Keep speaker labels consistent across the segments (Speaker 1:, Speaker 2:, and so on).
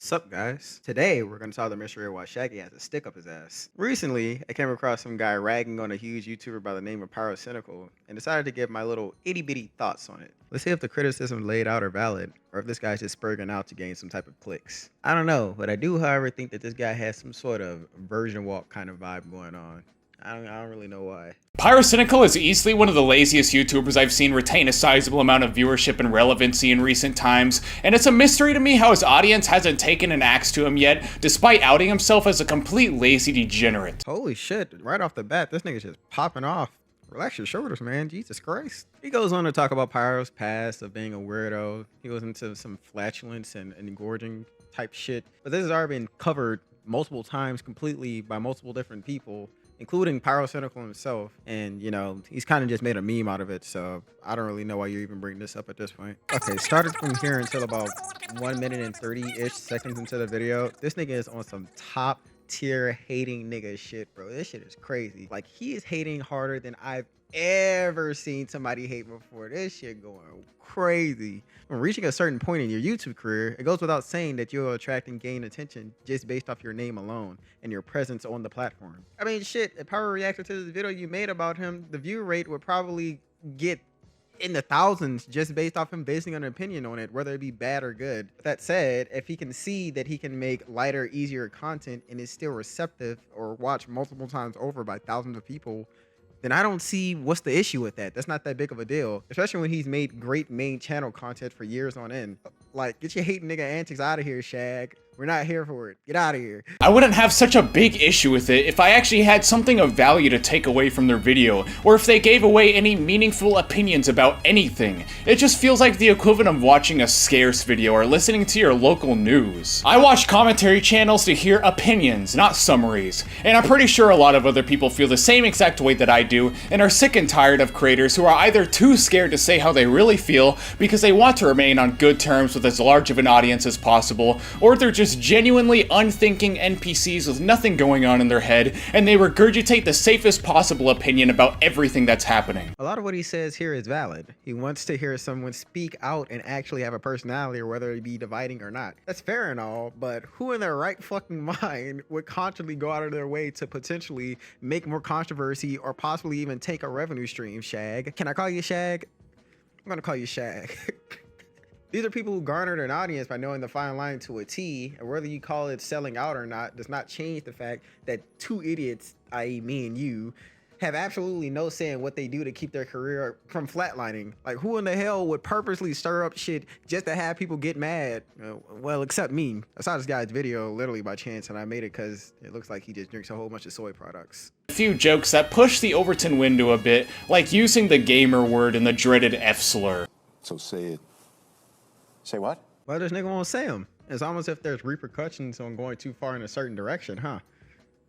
Speaker 1: Sup guys? Today we're gonna solve the mystery of why Shaggy has a stick up his ass. Recently, I came across some guy ragging on a huge YouTuber by the name of Pyrocynical and decided to give my little itty bitty thoughts on it. Let's see if the criticism laid out are valid, or if this guy's just spurging out to gain some type of clicks. I don't know, but I do however think that this guy has some sort of version walk kind of vibe going on. I don't really know why.
Speaker 2: Pyrocynical is easily one of the laziest YouTubers I've seen retain a sizable amount of viewership and relevancy in recent times, and it's a mystery to me how his audience hasn't taken an axe to him yet, despite outing himself as a complete lazy degenerate.
Speaker 1: Holy shit, right off the bat, this nigga's just popping off. Relax your shoulders, man. Jesus Christ. He goes on to talk about Pyro's past of being a weirdo. He goes into some flatulence and engorging type shit. But this has already been covered multiple times completely by multiple different people, including Pyrocynical himself. And, you know, he's kind of just made a meme out of it. So I don't really know why you're even bringing this up at this point. Okay, started from here until about 1 minute and 30-ish seconds into the video. This nigga is on some top tier hating nigga shit, bro. This shit is crazy. Like, he is hating harder than I've ever seen somebody hate before. This shit going crazy. When reaching a certain point in your YouTube career, it goes without saying that you'll attract and gain attention just based off your name alone and your presence on the platform. I mean, shit, if Pyro reacted to this video you made about him, the view rate would probably get in the thousands just based off him basing an opinion on it, whether it be bad or good. That said, if he can see that he can make lighter, easier content and is still receptive or watched multiple times over by thousands of people, then I don't see what's the issue with that. That's not that big of a deal, especially when he's made great main channel content for years on end. Like, get your hating nigga antics out of here, Shag. We're not here for it. Get out of here.
Speaker 2: I wouldn't have such a big issue with it if I actually had something of value to take away from their video, or if they gave away any meaningful opinions about anything. It just feels like the equivalent of watching a scarce video or listening to your local news. I watch commentary channels to hear opinions, not summaries, and I'm pretty sure a lot of other people feel the same exact way that I do, and are sick and tired of creators who are either too scared to say how they really feel because they want to remain on good terms with as large of an audience as possible, or they're just genuinely unthinking NPCs with nothing going on in their head, and they regurgitate the safest possible opinion about everything that's happening.
Speaker 1: A lot of what he says here is valid. He wants to hear someone speak out and actually have a personality, or whether it be dividing or not. That's fair and all, but who in their right fucking mind would consciously go out of their way to potentially make more controversy or possibly even take a revenue stream, Shag? Can I call you Shag? I'm gonna call you Shag. These are people who garnered an audience by knowing the fine line to a T, and whether you call it selling out or not does not change the fact that two idiots, i.e. me and you, have absolutely no say in what they do to keep their career from flatlining. Like, who in the hell would purposely stir up shit just to have people get mad? Well, except me. I saw this guy's video literally by chance, and I made it because it looks like he just drinks a whole bunch of soy products.
Speaker 2: A few jokes that push the Overton window a bit, like using the gamer word and the dreaded F-slur.
Speaker 3: So say it. Say what?
Speaker 1: Well, this nigga won't say them. It's almost if there's repercussions on going too far in a certain direction, huh?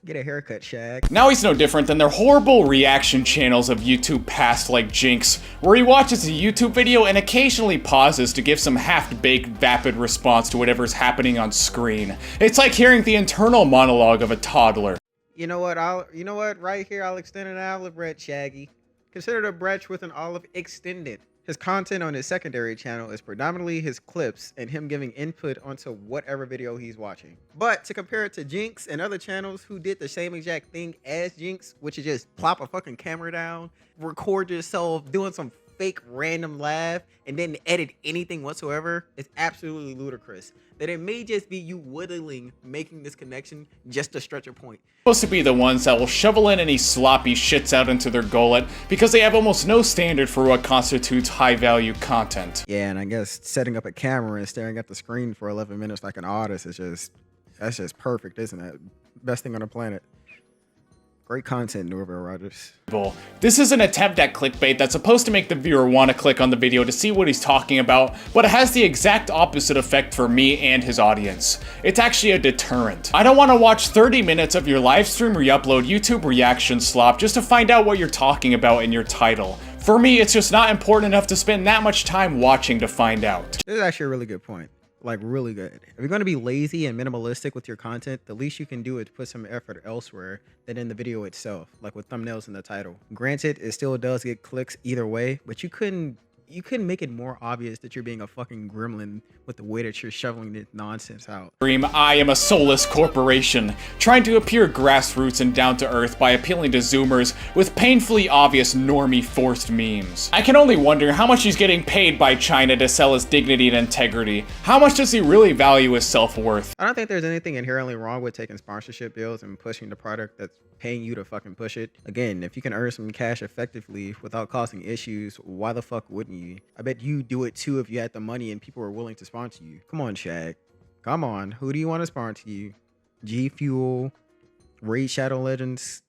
Speaker 1: Get a haircut, Shag.
Speaker 2: Now he's no different than their horrible reaction channels of YouTube past like Jinx, where he watches a YouTube video and occasionally pauses to give some half-baked vapid response to whatever's happening on screen. It's like hearing the internal monologue of a toddler.
Speaker 1: You know what? Right here, I'll extend an olive branch, Shaggy. Consider the branch with an olive extended. His content on his secondary channel is predominantly his clips and him giving input onto whatever video he's watching. But to compare it to Jinx and other channels who did the same exact thing as Jinx, which is just plop a fucking camera down, record yourself doing some fake random laugh, and then edit anything whatsoever, is absolutely ludicrous. That it may just be you whittling making this connection just to stretch a point.
Speaker 2: Supposed to be the ones that will shovel in any sloppy shits out into their gullet because they have almost no standard for what constitutes high value content.
Speaker 1: Yeah, and I guess setting up a camera and staring at the screen for 11 minutes like an artist is that's just perfect, isn't it? Best thing on the planet. Great content, Norville Rogers.
Speaker 2: This is an attempt at clickbait that's supposed to make the viewer want to click on the video to see what he's talking about, but it has the exact opposite effect for me and his audience. It's actually a deterrent. I don't want to watch 30 minutes of your live stream or upload YouTube reaction slop just to find out what you're talking about in your title. For me, it's just not important enough to spend that much time watching to find out.
Speaker 1: This is actually a really good point. Like, really good. If you're going to be lazy and minimalistic with your content, the least you can do is put some effort elsewhere than in the video itself, like with thumbnails in the title. Granted, it still does get clicks either way, but you couldn't You couldn't make it more obvious that you're being a fucking gremlin with the way that you're shoveling this nonsense out.
Speaker 2: I am a soulless corporation, trying to appear grassroots and down to earth by appealing to Zoomers with painfully obvious normie forced memes. I can only wonder how much he's getting paid by China to sell his dignity and integrity. How much does he really value his self-worth?
Speaker 1: I don't think there's anything inherently wrong with taking sponsorship deals and pushing the product that's paying you to fucking push it. Again, if you can earn some cash effectively without causing issues, why the fuck wouldn't you? I bet you do it too if you had the money and people were willing to sponsor you. Come on, Shag. Come on. Who do you want to sponsor you? G Fuel, Raid Shadow Legends,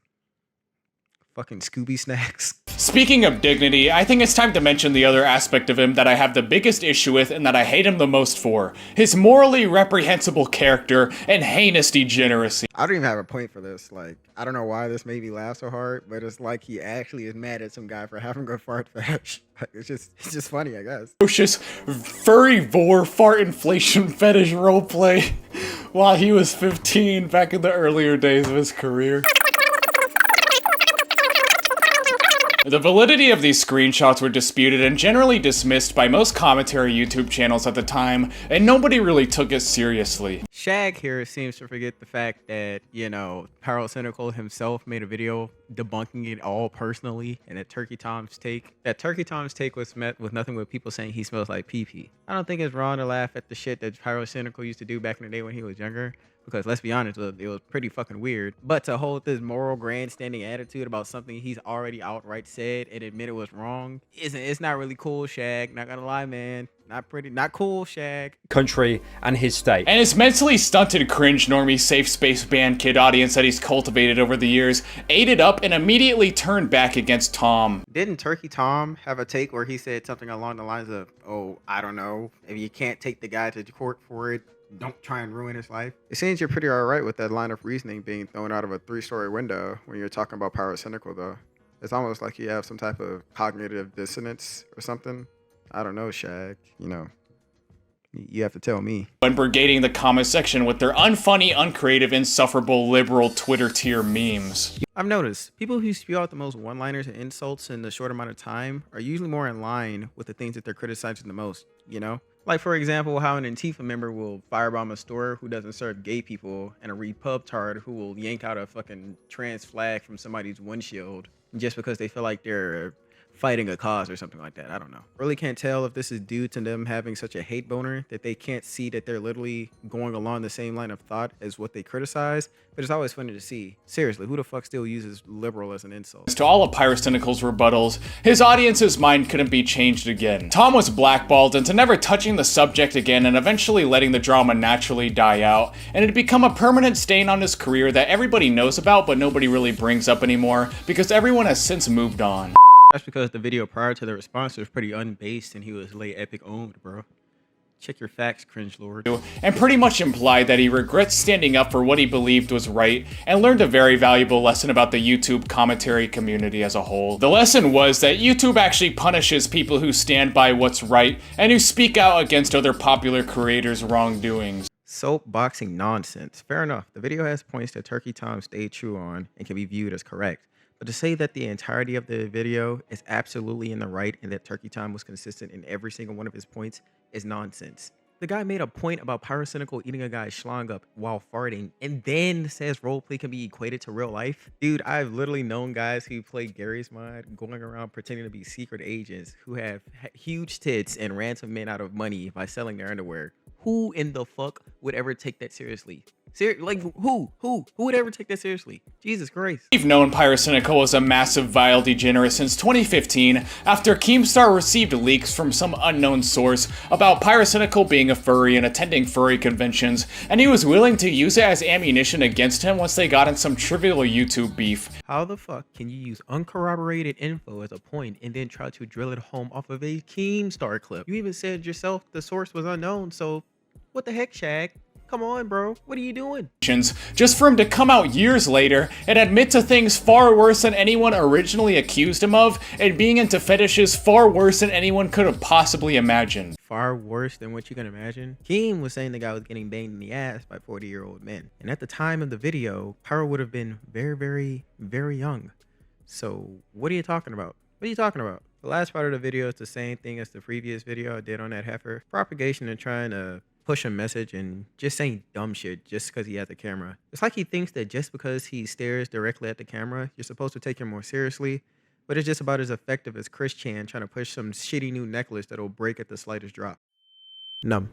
Speaker 1: fucking Scooby Snacks.
Speaker 2: Speaking of dignity, I think it's time to mention the other aspect of him that I have the biggest issue with and that I hate him the most for. His morally reprehensible character and heinous degeneracy.
Speaker 1: I don't even have a point for this. Like, I don't know why this made me laugh so hard, but it's like he actually is mad at some guy for having a fart fetish. Like, it's just funny, I guess.
Speaker 2: Atrocious furry vor fart inflation fetish roleplay while he was 15 back in the earlier days of his career. The validity of these screenshots were disputed and generally dismissed by most commentary YouTube channels at the time, and nobody really took it seriously.
Speaker 1: Shag here seems to forget the fact that, you know, Pyrocynical himself made a video debunking it all personally, and that Turkey Tom's take was met with nothing but people saying he smells like pee-pee. I don't think it's wrong to laugh at the shit that Pyrocynical used to do back in the day when he was younger, because let's be honest, it was pretty fucking weird. But to hold this moral grandstanding attitude about something he's already outright said and admit it was wrong, it's not really cool, Shag. Not gonna lie, man. Not cool, Shag.
Speaker 4: Country and his state.
Speaker 2: And his mentally stunted cringe normie safe space band kid audience that he's cultivated over the years ate it up and immediately turned back against Tom.
Speaker 1: Didn't Turkey Tom have a take where he said something along the lines of, oh, I don't know, if you can't take the guy to court for it, don't try and ruin his life? It seems you're pretty alright with that line of reasoning being thrown out of a 3-story window when you're talking about Pyrocynical, though. It's almost like you have some type of cognitive dissonance or something. I don't know, Shag. You know, you have to tell me.
Speaker 2: When brigading the comment section with their unfunny, uncreative, insufferable, liberal Twitter tier memes.
Speaker 1: I've noticed people who spew out the most one-liners and insults in a short amount of time are usually more in line with the things that they're criticizing the most, you know? Like, for example, how an Antifa member will firebomb a store who doesn't serve gay people, and a repub-tard who will yank out a fucking trans flag from somebody's windshield just because they feel like they're fighting a cause or something like that. I don't know. Really can't tell if this is due to them having such a hate boner that they can't see that they're literally going along the same line of thought as what they criticize, but it's always funny to see. Seriously, who the fuck still uses liberal as an insult?
Speaker 2: To all of Pyrocynical's rebuttals, his audience's mind couldn't be changed again. Tom was blackballed into never touching the subject again and eventually letting the drama naturally die out, and it had become a permanent stain on his career that everybody knows about but nobody really brings up anymore because everyone has since moved on.
Speaker 1: That's because the video prior to the response was pretty unbased and he was late epic owned, bro. Check your facts, cringe lord.
Speaker 2: And pretty much implied that he regrets standing up for what he believed was right and learned a very valuable lesson about the YouTube commentary community as a whole. The lesson was that YouTube actually punishes people who stand by what's right and who speak out against other popular creators' wrongdoings.
Speaker 1: Soapboxing nonsense. Fair enough. The video has points that Turkey Tom stayed true on and can be viewed as correct. But to say that the entirety of the video is absolutely in the right and that Turkey Tom was consistent in every single one of his points is nonsense. The guy made a point about Pyrocynical eating a guy's schlong up while farting and then says roleplay can be equated to real life. Dude, I've literally known guys who play Gary's Mod going around pretending to be secret agents who have huge tits and ransom men out of money by selling their underwear. Who in the fuck would ever take that seriously? Like, who would ever take that seriously? Jesus Christ.
Speaker 2: We've known Pyrocynical as a massive vile degenerate since 2015 after Keemstar received leaks from some unknown source about Pyrocynical being a furry and attending furry conventions, and he was willing to use it as ammunition against him once they got in some trivial YouTube beef.
Speaker 1: How the fuck can you use uncorroborated info as a point and then try to drill it home off of a Keemstar clip? You even said yourself the source was unknown, so what the heck, Shag? Come on, bro. What are you doing?
Speaker 2: Just for him to come out years later and admit to things far worse than anyone originally accused him of, and being into fetishes far worse than anyone could have possibly imagined.
Speaker 1: Far worse than what you can imagine? Keem was saying the guy was getting banged in the ass by 40-year-old men. And at the time of the video, Pyro would have been very, very, very young. So what are you talking about? What are you talking about? The last part of the video is the same thing as the previous video I did on that heifer. Propagation and trying to push a message and just saying dumb shit just because he has the camera. It's like he thinks that just because he stares directly at the camera, you're supposed to take him more seriously. But it's just about as effective as Chris Chan trying to push some shitty new necklace that'll break at the slightest drop. Numb.